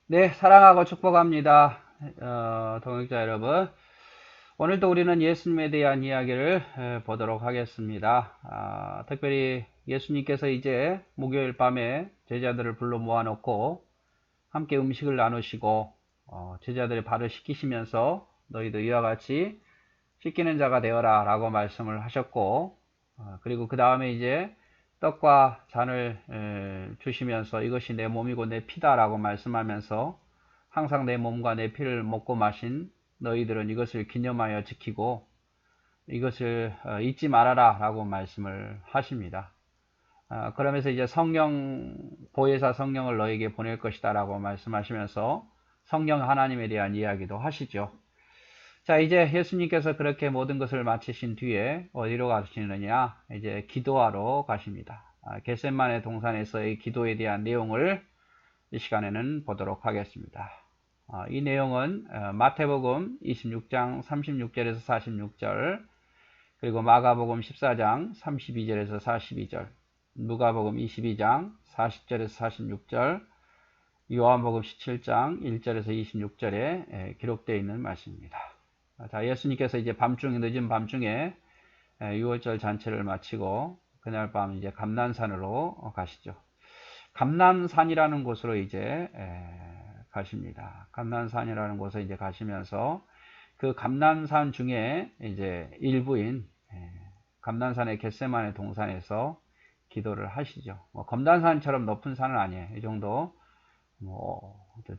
네, 사랑하고 축복합니다. 동역자 여러분. 오늘도 우리는 예수님에 대한 이야기를 보도록 하겠습니다. 특별히 예수님께서 이제 목요일 밤에 제자들을 불러 모아놓고 함께 음식을 나누시고 제자들의 발을 씻기시면서 너희도 이와 같이 씻기는 자가 되어라 라고 말씀을 하셨고, 그리고 그 다음에 이제 떡과 잔을 주시면서 이것이 내 몸이고 내 피다 라고 말씀하면서 항상 내 몸과 내 피를 먹고 마신 너희들은 이것을 기념하여 지키고 이것을 잊지 말아라 라고 말씀을 하십니다. 그러면서 이제 보혜사 성령을 너에게 보낼 것이다 라고 말씀하시면서 성령 하나님에 대한 이야기도 하시죠. 자, 이제 예수님께서 그렇게 모든 것을 마치신 뒤에 어디로 가시느냐? 이제 기도하러 가십니다. 겟셋마네 동산에서의 기도에 대한 내용을 이 시간에는 보도록 하겠습니다. 이 내용은 마태복음 26장 36절에서 46절, 그리고 마가복음 14장 32절에서 42절, 누가복음 22장 40절에서 46절, 요한복음 17장 1절에서 26절에 기록되어 있는 말씀입니다. 자, 예수님께서 이제 늦은 밤중에 유월절 잔치를 마치고 그날 밤 이제 감난산으로 가시죠. 감난산이라는 곳으로 이제 가십니다. 감난산이라는 곳에 이제 가시면서 그 감난산 중에 이제 일부인 감난산의 겟세마네 동산에서 기도를 하시죠. 뭐 검단산처럼 높은 산은 아니에요. 이 정도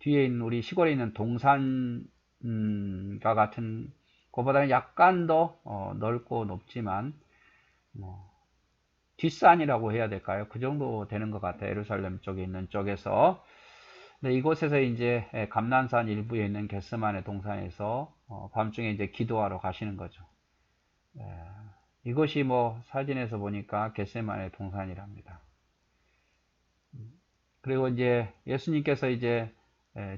뒤에 있는 우리 시골에 있는 동산과 같은 그보다는 약간 더 넓고 높지만 뭐 뒷산이라고 해야 될까요? 그 정도 되는 것 같아요. 예루살렘 쪽에 있는 쪽에서. 근데 이곳에서 이제 감난산 일부에 있는 겟세마네 동산에서 밤중에 이제 기도하러 가시는 거죠. 이것이 뭐 사진에서 보니까 겟세마네 동산이랍니다. 그리고 이제 예수님께서 이제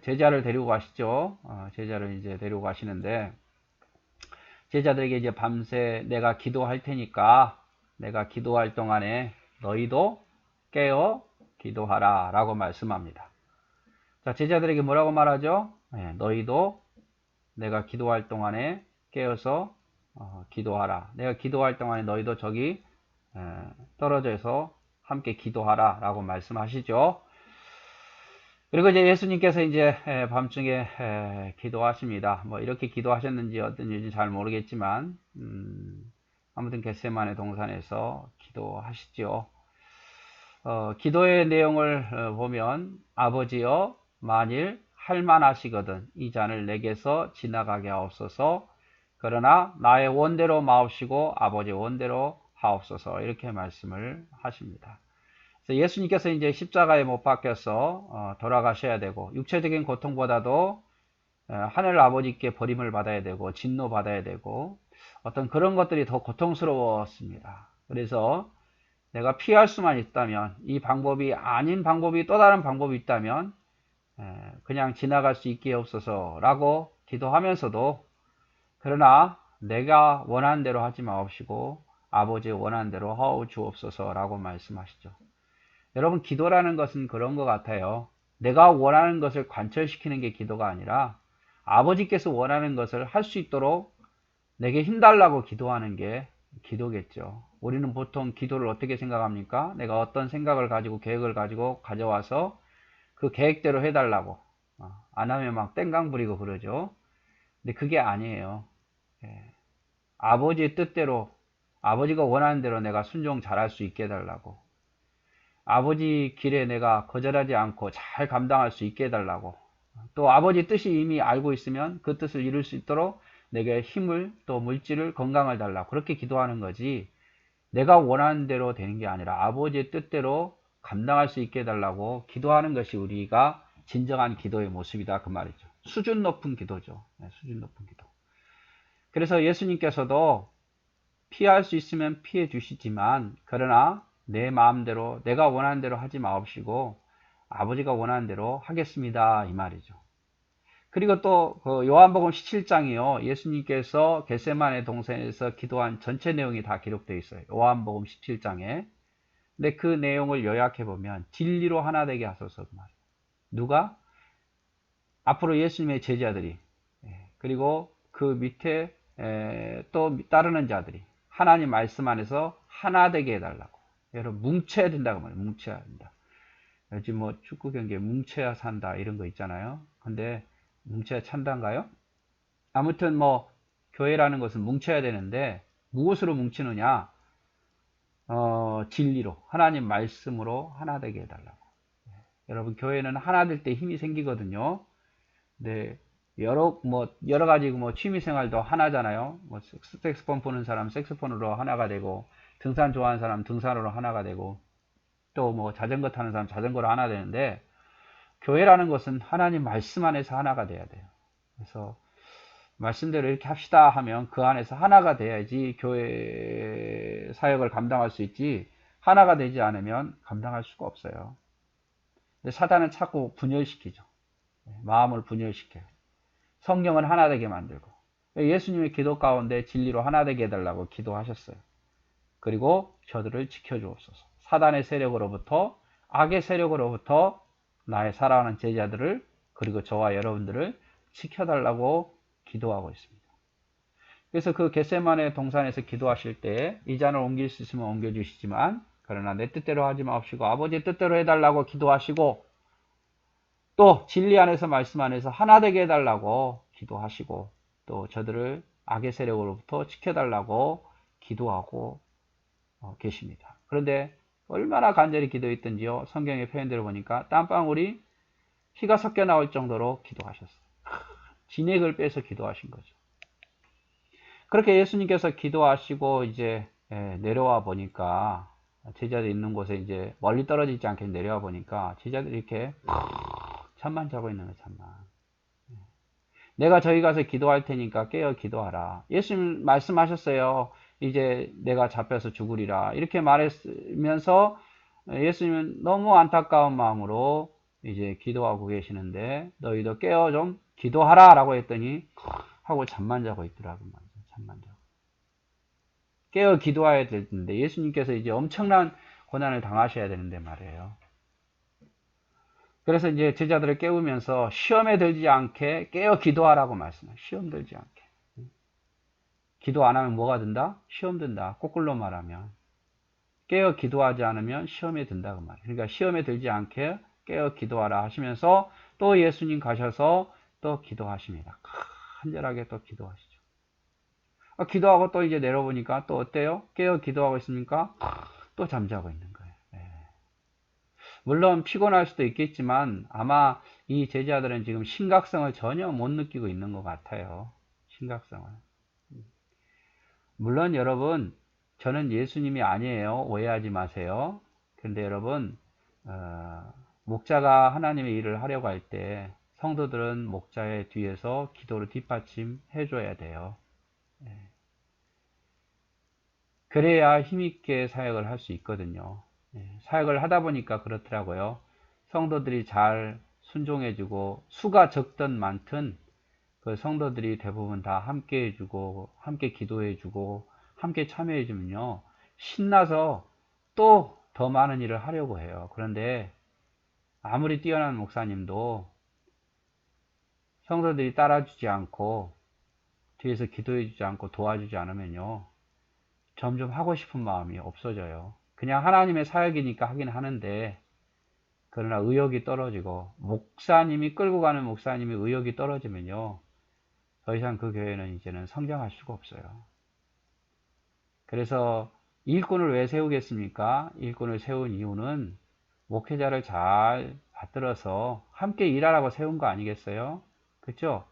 제자를 데리고 가시죠. 제자를 이제 데리고 가시는데 제자들에게 이제 밤새 내가 기도할 테니까 내가 기도할 동안에 너희도 깨어 기도하라 라고 말씀합니다. 자, 제자들에게 뭐라고 말하죠? 너희도 내가 기도할 동안에 깨어서 기도하라. 내가 기도할 동안에 너희도 저기 떨어져서 함께 기도하라 라고 말씀하시죠. 그리고 이제 예수님께서 이제 밤중에 기도하십니다. 뭐 이렇게 기도하셨는지 어떤 일인지 잘 모르겠지만 아무튼 겟세마네 동산에서 기도하시죠. 기도의 내용을 보면 아버지여 만일 할만하시거든 이 잔을 내게서 지나가게 하옵소서. 그러나 나의 원대로 마옵시고 아버지의 원대로 하옵소서. 이렇게 말씀을 하십니다. 예수님께서 이제 십자가에 못 박혀서 돌아가셔야 되고 육체적인 고통보다도 하늘 아버지께 버림을 받아야 되고 진노 받아야 되고 어떤 그런 것들이 더 고통스러웠습니다. 그래서 내가 피할 수만 있다면 이 방법이 아닌 방법이 또 다른 방법이 있다면 그냥 지나갈 수 있게 없어서 라고 기도하면서도 그러나 내가 원하는 대로 하지 마옵시고 아버지의 원하는 대로 하오 주옵소서 라고 말씀하시죠. 여러분 기도라는 것은 그런 것 같아요. 내가 원하는 것을 관철시키는 게 기도가 아니라 아버지께서 원하는 것을 할 수 있도록 내게 힘달라고 기도하는 게 기도겠죠. 우리는 보통 기도를 어떻게 생각합니까? 내가 어떤 생각을 가지고 계획을 가지고 가져와서 그 계획대로 해달라고 안 하면 막 땡강 부리고 그러죠. 근데 그게 아니에요. 아버지의 뜻대로 아버지가 원하는 대로 내가 순종 잘할 수 있게 해달라고 아버지 길에 내가 거절하지 않고 잘 감당할 수 있게 해달라고 또 아버지 뜻이 이미 알고 있으면 그 뜻을 이룰 수 있도록 내게 힘을 또 물질을 건강을 달라고 그렇게 기도하는 거지 내가 원하는 대로 되는 게 아니라 아버지의 뜻대로 감당할 수 있게 해달라고 기도하는 것이 우리가 진정한 기도의 모습이다 그 말이죠. 수준 높은 기도죠. 수준 높은 기도. 그래서 예수님께서도 피할 수 있으면 피해 주시지만 그러나 내 마음대로 내가 원하는 대로 하지 마옵시고 아버지가 원하는 대로 하겠습니다 이 말이죠. 그리고 또 요한복음 17장이요 예수님께서 겟세마네 동산에서 기도한 전체 내용이 다 기록되어 있어요. 요한복음 17장에. 근데 그 내용을 요약해 보면 진리로 하나 되게 하소서 그 말이에요. 누가? 앞으로 예수님의 제자들이, 그리고 그 밑에 또 따르는 자들이 하나님 말씀 안에서 하나 되게 해달라고. 여러분 뭉쳐야 된다고 말해요. 뭉쳐야 된다. 요즘 뭐 축구 경기에 뭉쳐야 산다 이런 거 있잖아요. 근데 뭉쳐야 찬다인가요? 아무튼 뭐 교회라는 것은 뭉쳐야 되는데 무엇으로 뭉치느냐? 진리로, 하나님 말씀으로 하나 되게 해달라고. 여러분 교회는 하나 될 때 힘이 생기거든요. 네, 여러 가지 뭐 취미 생활도 하나잖아요. 뭐 색스폰 부는 사람 색스폰으로 하나가 되고, 등산 좋아하는 사람 등산으로 하나가 되고, 또 뭐 자전거 타는 사람 자전거로 하나 되는데, 교회라는 것은 하나님 말씀 안에서 하나가 돼야 돼요. 그래서 말씀대로 이렇게 합시다 하면 그 안에서 하나가 돼야지 교회 사역을 감당할 수 있지, 하나가 되지 않으면 감당할 수가 없어요. 근데 사단은 자꾸 분열시키죠. 마음을 분열시켜요. 성경을 하나 되게 만들고, 예수님의 기도 가운데 진리로 하나 되게 해달라고 기도하셨어요. 그리고 저들을 지켜주옵소서. 사단의 세력으로부터, 악의 세력으로부터 나의 사랑하는 제자들을, 그리고 저와 여러분들을 지켜달라고 기도하고 있습니다. 그래서 그 겟세마네 동산에서 기도하실 때 이 잔을 옮길 수 있으면 옮겨주시지만 그러나 내 뜻대로 하지 마옵시고 아버지의 뜻대로 해달라고 기도하시고, 또 진리 안에서 말씀 안에서 하나 되게 해달라고 기도하시고, 또 저들을 악의 세력으로부터 지켜달라고 기도하고 계십니다. 그런데 얼마나 간절히 기도했던지요, 성경의 표현대로 보니까 땀방울이 피가 섞여 나올 정도로 기도하셨어요. 진액을 빼서 기도하신 거죠. 그렇게 예수님께서 기도하시고 이제 내려와 보니까, 제자들이 있는 곳에 이제 멀리 떨어지지 않게 내려와 보니까 제자들이 이렇게 잠만 자고 있는 거예요. 잠만. 내가 저희 가서 기도할 테니까 깨어 기도하라. 예수님 말씀하셨어요. 이제 내가 잡혀서 죽으리라. 이렇게 말했으면서 예수님은 너무 안타까운 마음으로 이제 기도하고 계시는데, 너희도 깨어 좀 기도하라 라고 했더니 하고 잠만 자고 있더라고요. 잠만 자고. 깨어 기도해야 될 텐데 예수님께서 이제 엄청난 고난을 당하셔야 되는데 말이에요. 그래서 이제 제자들을 깨우면서 시험에 들지 않게 깨어 기도하라고 말씀해요. 시험 들지 않게. 기도 안 하면 뭐가 든다? 시험 든다. 거꾸로 말하면. 깨어 기도하지 않으면 시험에 든다고 말이에요. 그러니까 시험에 들지 않게 깨어 기도하라 하시면서 또 예수님 가셔서 또 기도하십니다. 간절하게 또 기도하시죠. 기도하고 또 이제 내려보니까 또 어때요? 깨어 기도하고 있습니까? 또 잠자고 있는 거예요. 물론 피곤할 수도 있겠지만 아마 이 제자들은 지금 심각성을 전혀 못 느끼고 있는 것 같아요. 심각성을. 물론 여러분, 저는 예수님이 아니에요. 오해하지 마세요. 그런데 여러분, 목자가 하나님의 일을 하려고 할 때 성도들은 목자의 뒤에서 기도로 뒷받침해 줘야 돼요. 그래야 힘있게 사역을 할 수 있거든요. 사역을 하다 보니까 그렇더라고요. 성도들이 잘 순종해주고, 수가 적든 많든 그 성도들이 대부분 다 함께 해주고, 함께 기도해주고, 함께 참여해주면요, 신나서 또 더 많은 일을 하려고 해요. 그런데 아무리 뛰어난 목사님도 성도들이 따라주지 않고, 뒤에서 기도해주지 않고 도와주지 않으면요, 점점 하고 싶은 마음이 없어져요. 그냥 하나님의 사역이니까 하긴 하는데, 그러나 의욕이 떨어지고, 목사님이 끌고 가는 목사님이 의욕이 떨어지면요, 더 이상 그 교회는 이제는 성장할 수가 없어요. 그래서 일꾼을 왜 세우겠습니까? 일꾼을 세운 이유는 목회자를 잘 받들어서 함께 일하라고 세운 거 아니겠어요? 그렇죠?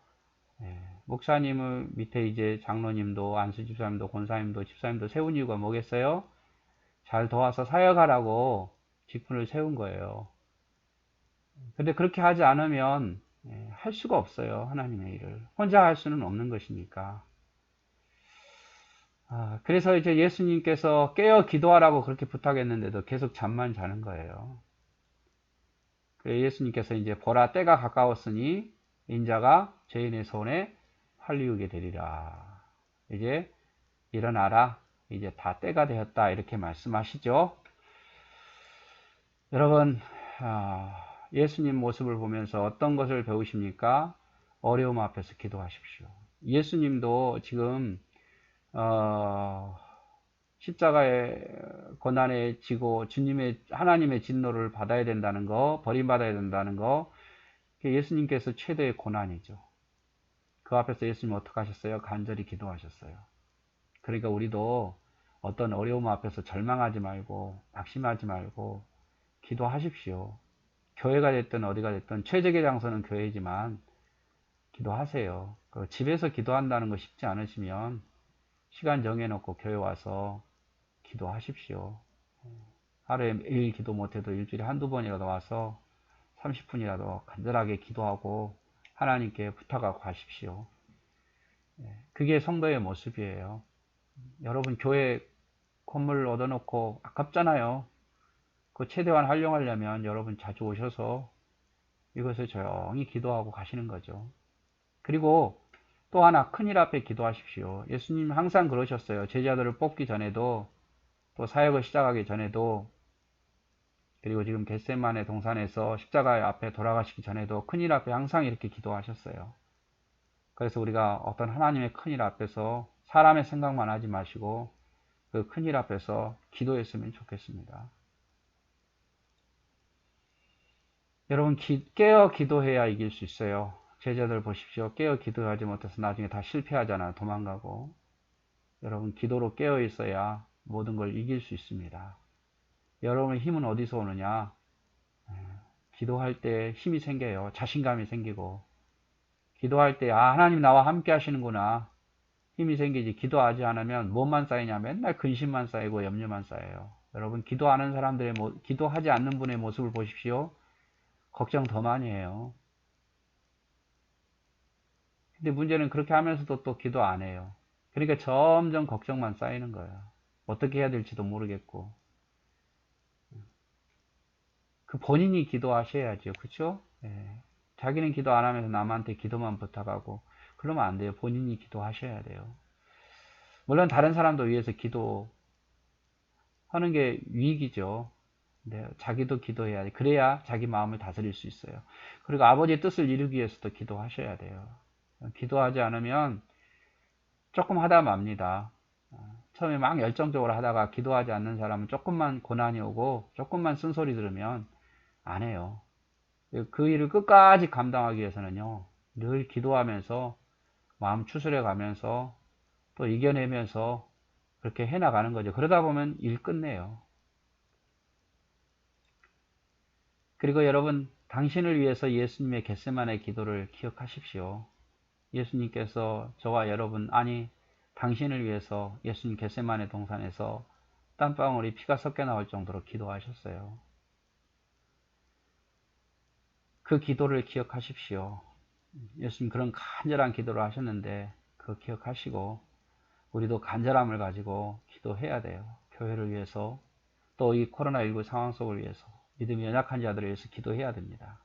목사님을 밑에 이제 장로님도, 안수집사님도, 권사님도, 집사님도 세운 이유가 뭐겠어요? 잘 도와서 사역하라고 직분을 세운 거예요. 근데 그렇게 하지 않으면 할 수가 없어요. 하나님의 일을 혼자 할 수는 없는 것이니까. 그래서 이제 예수님께서 깨어 기도하라고 그렇게 부탁했는데도 계속 잠만 자는 거예요. 그래서 예수님께서 이제 보라 때가 가까웠으니 인자가 죄인의 손에 팔리우게 되리라. 이제 일어나라. 이제 다 때가 되었다. 이렇게 말씀하시죠. 여러분, 예수님 모습을 보면서 어떤 것을 배우십니까? 어려움 앞에서 기도하십시오. 예수님도 지금 십자가의 고난에 지고 하나님의 진노를 받아야 된다는 거, 버림받아야 된다는 거, 예수님께서 최대의 고난이죠. 그 앞에서 예수님 어떻게 하셨어요? 간절히 기도하셨어요. 그러니까 우리도 어떤 어려움 앞에서 절망하지 말고 낙심하지 말고 기도하십시오. 교회가 됐든 어디가 됐든 최적의 장소는 교회지만 기도하세요. 집에서 기도한다는 거 쉽지 않으시면 시간 정해놓고 교회 와서 기도하십시오. 하루에 매일 기도 못해도 일주일에 한두 번이라도 와서 30분이라도 간절하게 기도하고 하나님께 부탁하고 가십시오. 그게 성도의 모습이에요. 여러분 교회 건물 얻어놓고 아깝잖아요. 그 최대한 활용하려면 여러분 자주 오셔서 이것을 조용히 기도하고 가시는 거죠. 그리고 또 하나 큰일 앞에 기도하십시오. 예수님 항상 그러셨어요. 제자들을 뽑기 전에도 또 사역을 시작하기 전에도 그리고 지금 겟세마네 동산에서 십자가 앞에 돌아가시기 전에도 큰일 앞에 항상 이렇게 기도하셨어요. 그래서 우리가 어떤 하나님의 큰일 앞에서 사람의 생각만 하지 마시고 그 큰일 앞에서 기도했으면 좋겠습니다. 여러분 깨어 기도해야 이길 수 있어요. 제자들 보십시오. 깨어 기도하지 못해서 나중에 다 실패하잖아요. 도망가고. 여러분 기도로 깨어 있어야 모든 걸 이길 수 있습니다. 여러분의 힘은 어디서 오느냐? 기도할 때 힘이 생겨요. 자신감이 생기고 기도할 때 하나님 나와 함께 하시는구나. 힘이 생기지. 기도하지 않으면 뭐만 쌓이냐? 맨날 근심만 쌓이고 염려만 쌓여요. 여러분 기도하는 사람들의 기도하지 않는 분의 모습을 보십시오. 걱정 더 많이 해요. 근데 문제는 그렇게 하면서도 또 기도 안 해요. 그러니까 점점 걱정만 쌓이는 거예요. 어떻게 해야 될지도 모르겠고. 그 본인이 기도하셔야죠. 그쵸? 자기는 기도 안 하면서 남한테 기도만 부탁하고 그러면 안 돼요. 본인이 기도하셔야 돼요. 물론 다른 사람도 위해서 기도하는 게 위익이죠. 네, 자기도 기도해야 돼. 그래야 자기 마음을 다스릴 수 있어요. 그리고 아버지의 뜻을 이루기 위해서도 기도하셔야 돼요. 기도하지 않으면 조금 하다 맙니다. 처음에 막 열정적으로 하다가 기도하지 않는 사람은 조금만 고난이 오고 조금만 쓴소리 들으면 안 해요. 그 일을 끝까지 감당하기 위해서는요, 늘 기도하면서 마음 추스려 가면서 또 이겨내면서 그렇게 해나가는 거죠. 그러다 보면 일 끝내요. 그리고 여러분, 당신을 위해서 예수님의 겟세마네 기도를 기억하십시오. 예수님께서 저와 여러분, 아니 당신을 위해서 예수님 겟세마네 동산에서 땀방울이 피가 섞여 나올 정도로 기도하셨어요. 그 기도를 기억하십시오. 예수님 그런 간절한 기도를 하셨는데 그거 기억하시고 우리도 간절함을 가지고 기도해야 돼요. 교회를 위해서 또 이 코로나19 상황 속을 위해서 믿음이 연약한 자들을 위해서 기도해야 됩니다.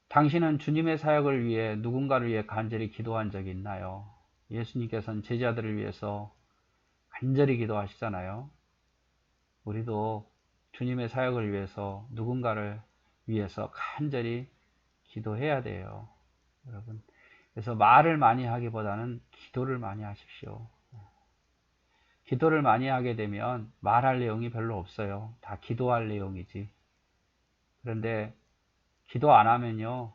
당신은 주님의 사역을 위해 누군가를 위해 간절히 기도한 적이 있나요? 예수님께서는 제자들을 위해서 간절히 기도하시잖아요. 우리도 주님의 사역을 위해서 누군가를 위해서 간절히 기도해야 돼요. 여러분. 그래서 말을 많이 하기보다는 기도를 많이 하십시오. 기도를 많이 하게 되면 말할 내용이 별로 없어요. 다 기도할 내용이지. 그런데 기도 안 하면요.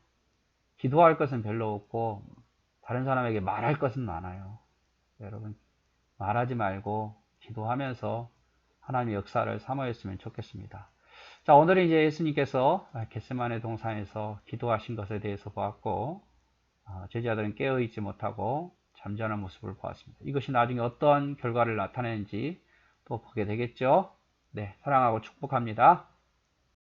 기도할 것은 별로 없고 다른 사람에게 말할 것은 많아요. 여러분 말하지 말고 기도하면서 하나님의 역사를 사모했으면 좋겠습니다. 자, 오늘은 이제 예수님께서 겟세마네 동산에서 기도하신 것에 대해서 보았고 제자들은 깨어있지 못하고 잠자는 모습을 보았습니다. 이것이 나중에 어떤 결과를 나타내는지 또 보게 되겠죠. 네, 사랑하고 축복합니다.